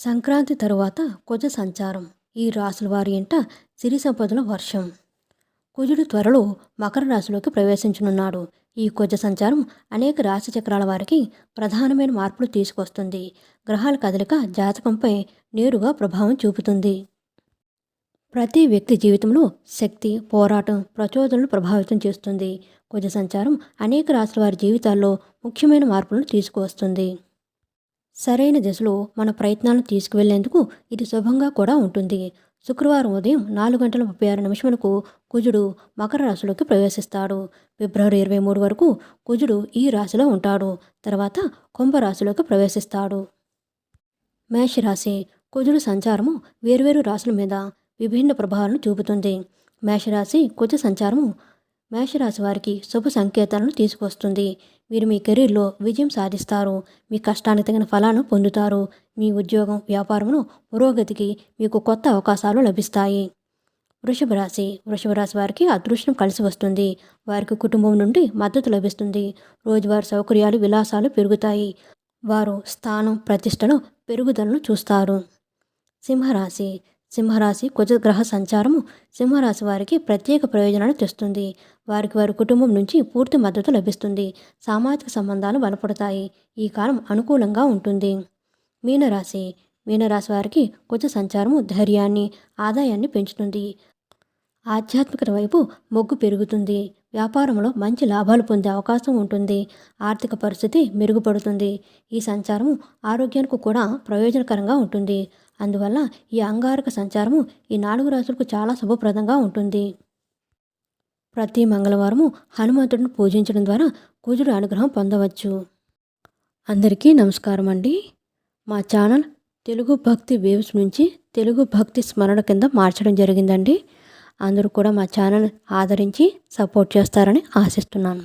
సంక్రాంతి తరువాత కుజ సంచారం. ఈ రాసుల వారి ఇంట సిరి సంపదల వర్షం. కుజుడు త్వరలో మకర రాశిలోకి ప్రవేశించనున్నాడు. ఈ కుజ సంచారం అనేక రాశి చక్రాల వారికి ప్రధానమైన మార్పులు తీసుకొస్తుంది. గ్రహాల కదలిక జాతకంపై నేరుగా ప్రభావం చూపుతుంది. ప్రతి వ్యక్తి జీవితంలో శక్తి, పోరాటం, ప్రచోదనలు ప్రభావితం చేస్తుంది. కుజ సంచారం అనేక రాశుల వారి జీవితాల్లో ముఖ్యమైన మార్పులను తీసుకువస్తుంది. సరైన దిశలో మన ప్రయత్నాలను తీసుకువెళ్లేందుకు ఇది శుభంగా కూడా ఉంటుంది. శుక్రవారం ఉదయం 4:36 కుజుడు మకర రాశిలోకి ప్రవేశిస్తాడు. ఫిబ్రవరి 23 వరకు కుజుడు ఈ రాశిలో ఉంటాడు. తర్వాత కుంభరాశిలోకి ప్రవేశిస్తాడు. మేషరాశి. కుజుడు సంచారము వేర్వేరు రాశుల మీద విభిన్న ప్రభావాలను చూపుతుంది. మేషరాశి కుజ సంచారము మేషరాశి వారికి శుభ సంకేతాలను తీసుకొస్తుంది. మీరు మీ కెరీర్లో విజయం సాధిస్తారు. మీ కష్టానికి తగిన ఫలాలను పొందుతారు. మీ ఉద్యోగం, వ్యాపారంలో పురోగతికి మీకు కొత్త అవకాశాలు లభిస్తాయి. వృషభ రాశి. వృషభ రాశి వారికి అదృష్టం కలిసి వస్తుంది. వారికి కుటుంబం నుండి మద్దతు లభిస్తుంది. రోజువారీ సౌకర్యాలు, విలాసాలు పెరుగుతాయి. వారు స్థానం, ప్రతిష్టలో పెరుగుదలను చూస్తారు. సింహరాశి. సింహరాశి కుజ గ్రహ సంచారము సింహరాశి వారికి ప్రత్యేక ప్రయోజనాలు తెస్తుంది. వారికి వారి కుటుంబం నుంచి పూర్తి మద్దతు లభిస్తుంది. సామాజిక సంబంధాలు బలపడతాయి. ఈ కాలం అనుకూలంగా ఉంటుంది. మీనరాశి. మీనరాశి వారికి కుజ సంచారము ధైర్యాన్ని, ఆదాయాన్ని పెంచుతుంది. ఆధ్యాత్మికత వైపు మొగ్గు పెరుగుతుంది. వ్యాపారంలో మంచి లాభాలు పొందే అవకాశం ఉంటుంది. ఆర్థిక పరిస్థితి మెరుగుపడుతుంది. ఈ సంచారము ఆరోగ్యానికి కూడా ప్రయోజనకరంగా ఉంటుంది. అందువల్ల ఈ అంగారక సంచారము ఈ 4 రాశులకు చాలా శుభప్రదంగా ఉంటుంది. ప్రతి మంగళవారము హనుమంతుడిని పూజించడం ద్వారా కుజుడు అనుగ్రహం పొందవచ్చు. అందరికీ నమస్కారం అండి. మా ఛానల్ తెలుగు భక్తి వేవ్స్ నుంచి తెలుగు భక్తి స్మరణ కింద మార్చడం జరిగిందండి. అందరూ కూడా మా ఛానల్ ఆదరించి సపోర్ట్ చేస్తారని ఆశిస్తున్నాను.